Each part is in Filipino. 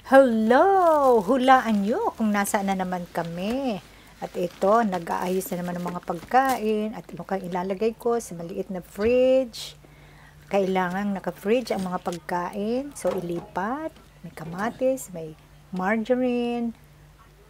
Hello! Hulaan nyo kung nasaan na naman kami. At ito, nag-aayos na naman ng mga pagkain at mukhang ilalagay ko sa maliit na fridge. Kailangan naka-fridge ang mga pagkain. So, ilipat. May kamatis, may margarine,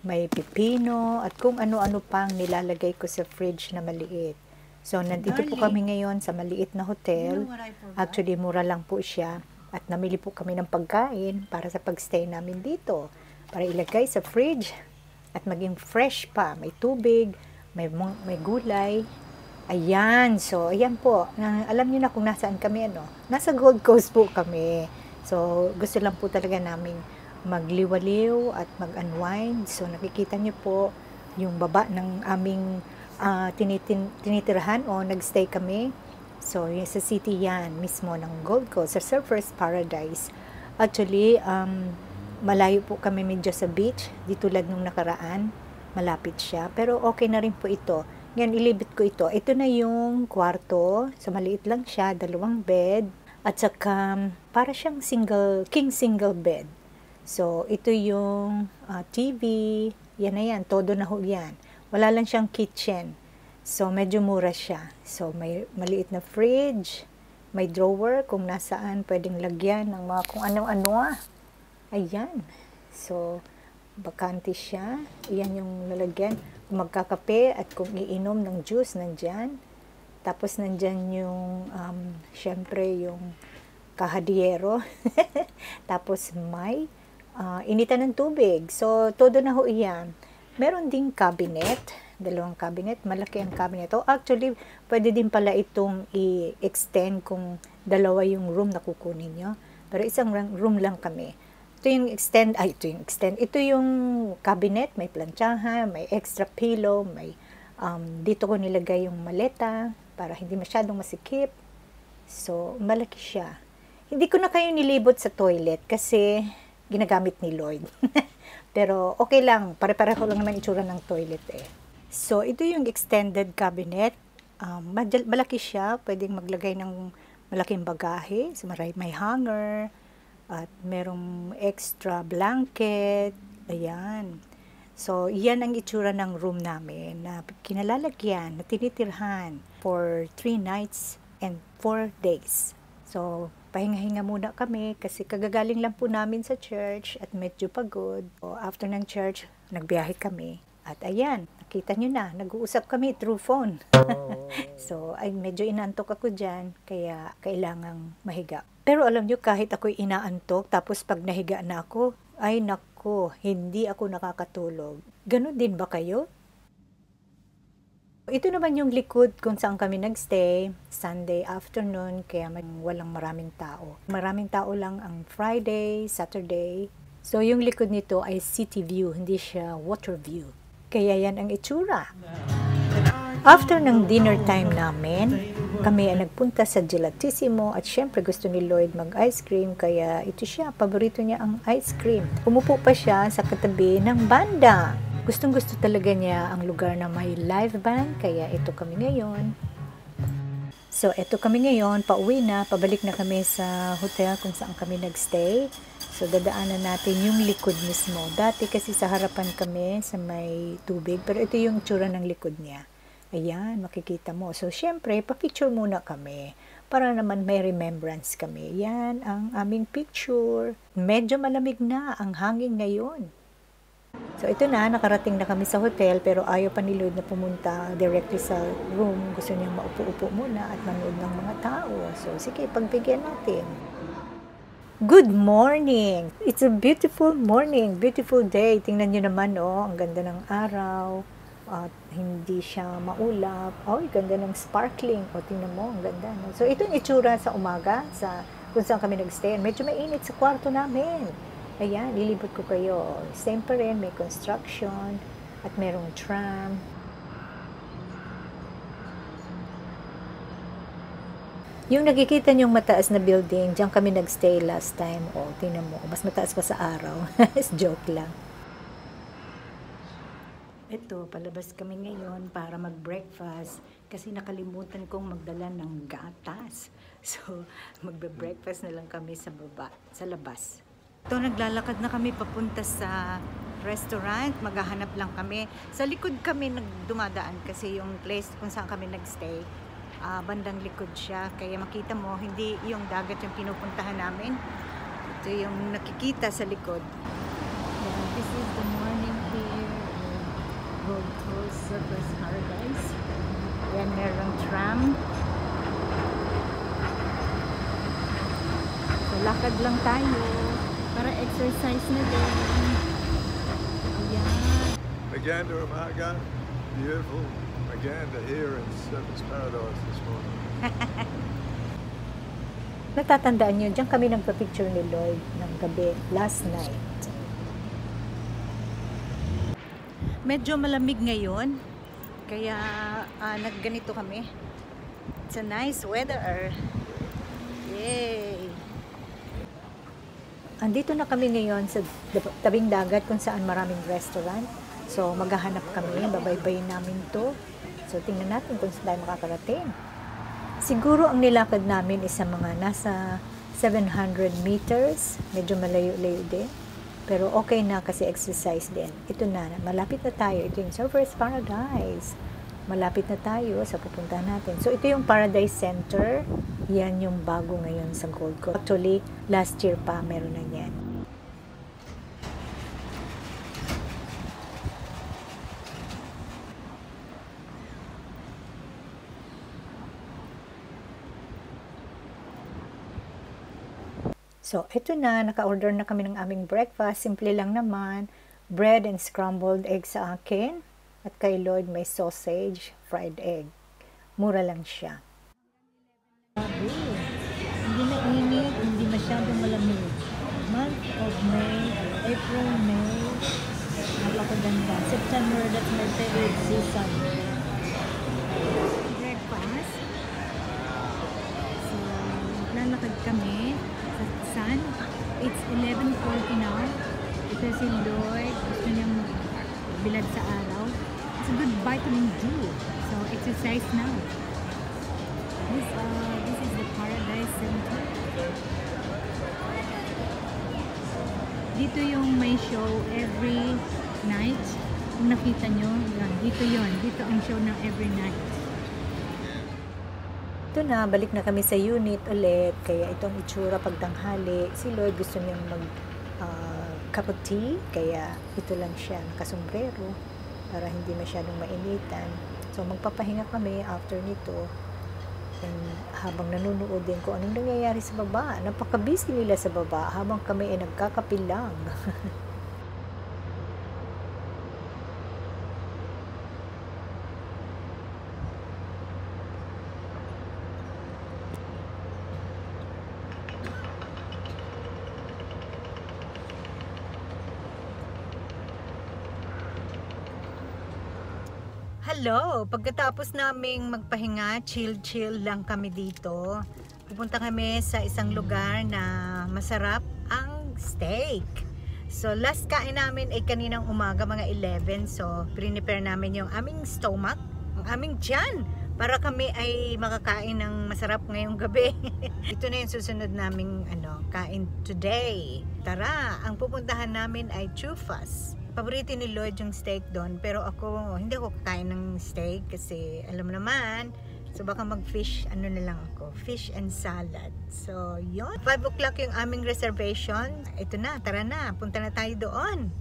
may pipino, at kung ano-ano pang nilalagay ko sa fridge na maliit. So, nandito po kami ngayon sa maliit na hotel. Actually, mura lang po siya. At namili po kami ng pagkain para sa pagstay namin dito. Para ilagay sa fridge at maging fresh pa. May tubig, may gulay. Ayan. So, ayan po. Alam niyo na kung nasaan kami, ano? Nasa Gold Coast po kami. So, gusto lang po talaga namin magliwaliw at mag-unwind. So, nakikita niyo po yung baba ng aming tinitirahan o nagstay kami. So, yung sa city yan, mismo ng Gold Coast, sa Surfers Paradise. Actually, malayo po kami medyo sa beach, di tulad nung nakaraan, malapit siya. Pero okay na rin po ito. Ngayon, ilibit ko ito. Ito na yung kwarto, so maliit lang siya, 2 bed, at saka para siyang king single bed. So, ito yung TV, yan na yan, todo na ho yan. Wala lang siyang kitchen. So, medyo mura siya. So, may maliit na fridge, may drawer kung nasaan pwedeng lagyan ng mga kung ano-ano. Ayan. So, bakante siya. Ayan yung lalagyan. Kung magkakape at kung iinom ng juice, nandyan. Tapos, nandyan yung, syempre, yung kahadiero. Tapos, may initan ng tubig. So, todo na ho iyan. Meron ding cabinet. 2 cabinet, malaki ang cabinet. Actually, pwede din pala itong i-extend kung 2 yung room na kukunin nyo. Pero isang room lang kami. Ito yung extend. Ito yung cabinet, may plantsahan, may extra pillow, may dito ko nilagay yung maleta para hindi masyadong masikip. So, malaki siya. Hindi ko na kayo nilibot sa toilet kasi ginagamit ni Lloyd. Pero okay lang, pare-pareho lang naman itsura ng toilet eh. So, ito yung extended cabinet. Malaki siya. Pwedeng maglagay ng malaking bagahe. So, may hanger. At merong extra blanket. Ayan. So, yan ang itsura ng room namin na kinalalagyan, na tinitirhan for 3 nights and 4 days. So, pahinga-hinga muna kami kasi kagagaling lang po namin sa church at medyo pagod. So, after ng church, nagbiyahe kami. At ayan, nakita nyo na, nag-uusap kami through phone. So, ay medyo inantok ako dyan, kaya kailangang mahiga. Pero alam nyo, kahit ako'y inaantok, tapos pag nahiga na ako, ay nako, hindi ako nakakatulog. Ganon din ba kayo? Ito naman yung likod kung saan kami nagstay, Sunday afternoon, kaya walang maraming tao. Maraming tao lang ang Friday, Saturday. So, yung likod nito ay city view, hindi siya water view. Kaya yan ang itsura. After ng dinner time namin, kami ay nagpunta sa Gelatissimo at syempre gusto ni Lloyd mag-ice cream kaya ito siya, paborito niya ang ice cream. Umupo pa siya sa katabi ng banda. Gustong-gusto talaga niya ang lugar na may live band kaya ito kami ngayon. So, ito kami ngayon, pauwi na, pabalik na kami sa hotel kung saan kami nagstay. So, dadaanan natin yung likod mismo. Dati kasi sa harapan kami sa may tubig, pero ito yung tsura ng likod niya. Ayan, makikita mo. So, syempre, pa-picture muna kami para naman may remembrance kami. Yan ang aming picture. Medyo malamig na ang hangin ngayon. So, ito na, nakarating na kami sa hotel, pero ayaw pa ni Lloyd na pumunta directly sa room. Gusto niya maupo-upo muna at manood ng mga tao. So, sige, pagbigyan natin. Good morning! It's a beautiful morning, beautiful day. Tingnan nyo naman, oh, ang ganda ng araw. At hindi siya maulap. Oh, ganda ng sparkling. O, tingnan mo, ang ganda. No? So, ito yung itsura sa umaga, kung saan kami nagstay. Medyo mainit sa kwarto namin. Ayan, lilibot ko kayo. Same pa rin, may construction at merong tram. Yung nakikita niyong mataas na building, diyan kami nagstay last time. O, tingnan mo, mas mataas pa sa araw. Joke lang. Ito, palabas kami ngayon para mag-breakfast kasi nakalimutan kong magdala ng gatas. So, magbe-breakfast na lang kami sa baba, sa labas. So, naglalakad na kami papunta sa restaurant. Maghahanap lang kami. Sa likod kami nagdumadaan kasi yung place kung saan kami nagstay, bandang likod siya. Kaya makita mo, hindi yung dagat yung pinupuntahan namin. Ito yung nakikita sa likod. Yeah, this is the morning here in Gold Coast Surfers Paradise. Yan, merong tram. So, lakad lang tayo para exercise na din. Ayan. Maganda Umaga, beautiful Maganda here in Surfers Paradise this morning. Natatandaan nyo, diyan kami nagpa-picture ni Lloyd ng gabi, last night. Medyo malamig ngayon, kaya nagganito kami. It's a nice weather. Yay! Andito na kami ngayon sa tabing dagat kung saan maraming restaurant. So, maghahanap kami, babaybayin namin to. So, tingnan natin kung saan tayo makakarating. Siguro ang nilakad namin is sa mga nasa 700 meters. Medyo malayo-layo din. Pero okay na kasi exercise din. Ito na, malapit na tayo. Ito yung Surfers Paradise. Malapit na tayo sa pupuntahan natin. So, ito yung Paradise Center. Yan yung bago ngayon sa Gold Coast. Actually, last year pa meron na yan. So, ito na, naka-order na kami ng aming breakfast. Simple lang naman. Bread and scrambled egg sa akin. At kay Lloyd may sausage, fried egg. Mura lang siya. Hindi na init, hindi masyadong malamig. Month of May, April, May. Napakaganda. September, that's my favorite season. Breakfast. So, lalakad kami. Sun. It's 11:40 now. Ito si Lloyd. Gusto niyang bilad sa araw. It's a good vitamin D. So, exercise now. This is the Paradise Center. Dito yung may show every night. Kung nakita nyo, yan, dito yon. Dito ang show ng every night. Ito na, balik na kami sa unit ulit. Kaya itong itsura pagtanghali. Si Lloyd gusto niyang mag cup of tea. Kaya ito lang siya, nakasombrero. Para hindi masyadong mainitan. So magpapahinga kami after nito. And habang nanonood din ko anong nangyayari sa baba. Napaka-busy nila sa baba. Habang kami ay nagkakape lang. Hello! Pagkatapos naming magpahinga, chill-chill lang kami dito. Pupunta kami sa isang lugar na masarap ang steak. So, last kain namin ay kaninang umaga, mga 11. So, prepare namin yung aming stomach, ang aming tiyan, para kami ay makakain ng masarap ngayong gabi. Ito na yung susunod naming kain today. Tara! Ang pupuntahan namin ay Chufas. Paborito ni Lloyd yung steak doon, pero ako hindi ako kakain ng steak kasi alam mo naman, so baka mag-fish, na lang ako, fish and salad. So yun, 5 o'clock yung aming reservation. Ito na, tara na, punta na tayo doon.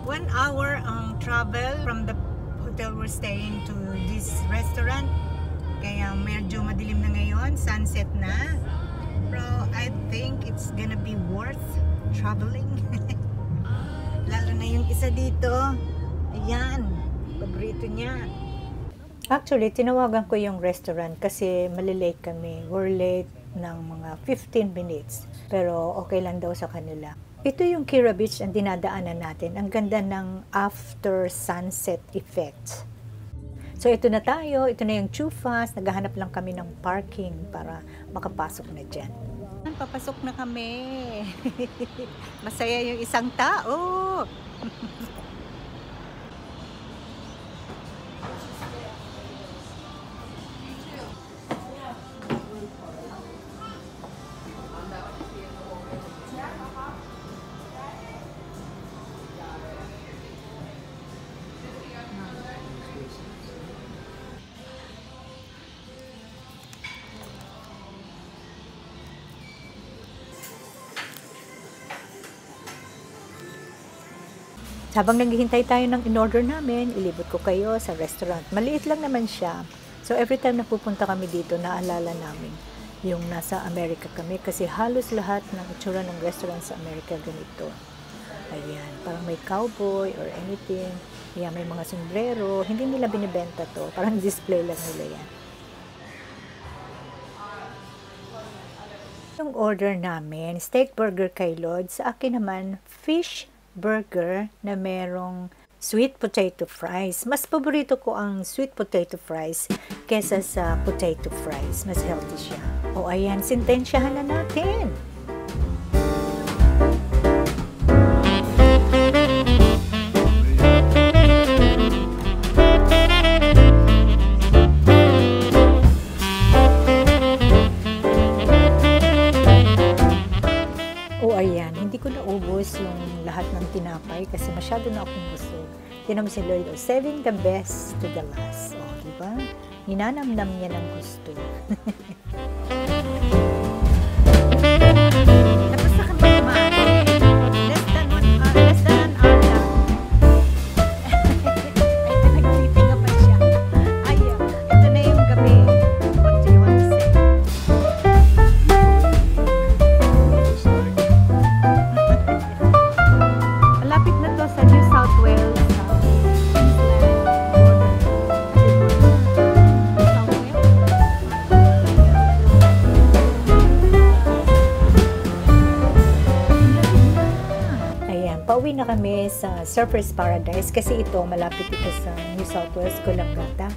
One hour ang travel from the hotel we're staying to this restaurant. Kaya medyo madilim na ngayon, sunset na. Pero I think it's gonna be worth traveling. Lalo na yung isa dito. Ayan, paborito niya. Actually, tinawagan ko yung restaurant kasi malilate kami. We're late ng mga 15 minutes. Pero okay lang daw sa kanila. Ito yung Kira Beach ang dinadaanan natin. Ang ganda ng after sunset effect. So ito na tayo, ito na yung Chufas. Naghahanap lang kami ng parking para makapasok na dyan. Papasok na kami. Masaya yung isang tao. Habang naghihintay tayo ng in-order namin, ilibot ko kayo sa restaurant. Maliit lang naman siya. So every time na pupunta kami dito, naalala namin yung nasa Amerika kami kasi halos lahat ng itsura ng restaurant sa Amerika ganito. Ayan, parang may cowboy or anything. Ayan, may mga sombrero. Hindi nila binibenta to. Parang display lang nila yan. Yung order namin, steak burger kay Lord. Sa akin naman, fish burger na merong sweet potato fries. Mas paborito ko ang sweet potato fries kesa sa potato fries. Mas healthy siya. O ayan, sintensyahan na natin. Hindi ko naubos yung lahat ng tinapay kasi masyado na akong busog. Tinan mo si Lloyd, saving the best to the last. O, diba? Ninanamnam niya ng gusto. Tapos na kami kumain. Less than an hour lang. Ay, nagtitinga pa siya. Ay, ito na yung gabi. What do you want to say? Malapit na to sa New South Wales. Pauwi na kami sa Surfers Paradise kasi ito malapit ito sa New South Wales, Coolangatta.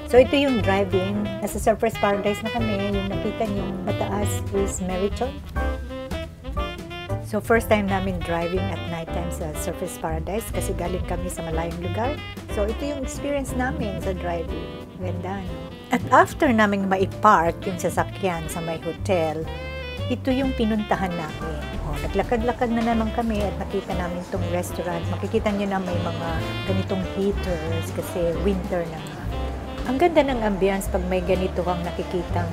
So ito yung driving. Nasa Surfers Paradise na kami. Yung nakita niyo mataas is Meriton. So first time namin driving at night time sa Surfers Paradise kasi galing kami sa malayong lugar. So ito yung experience namin sa driving. Ganda, no? At after namin maipark yung sasakyan sa may hotel, ito yung pinuntahan namin. Naglakad-lakad na naman kami at nakita namin itong restaurant. Makikita nyo na may mga ganitong heaters kasi winter na nga. Ang ganda ng ambience pag may ganito kang nakikitang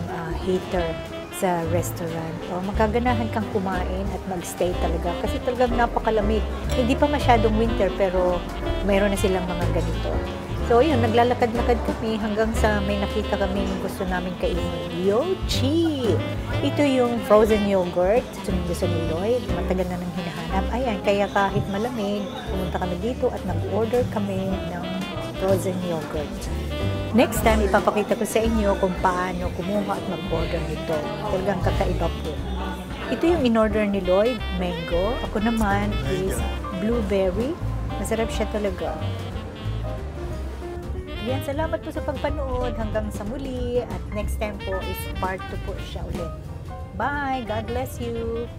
heater sa restaurant. Magkaganahan kang kumain at magstay talaga kasi talagang napakalamig. Hindi pa masyadong winter pero mayroon na silang mga ganito. So yun, naglalakad-lakad kami hanggang sa may nakita kami gusto namin kainin. Yochi! Ito yung frozen yogurt. Ito yung gusto ni Lloyd. Matagal na nang hinahanap. Ayan, kaya kahit malamig, pumunta kami dito at nag-order kami ng frozen yogurt. Next time, ipapakita ko sa inyo kung paano kumuha at mag-order nito. Talagang kakaiba po. Ito yung in-order ni Lloyd, mango. Ako naman is blueberry. Masarap siya talaga. Yan, salamat po sa pagpanood. Hanggang sa muli. At next time po is part 2 po siya ulit. Bye! God bless you!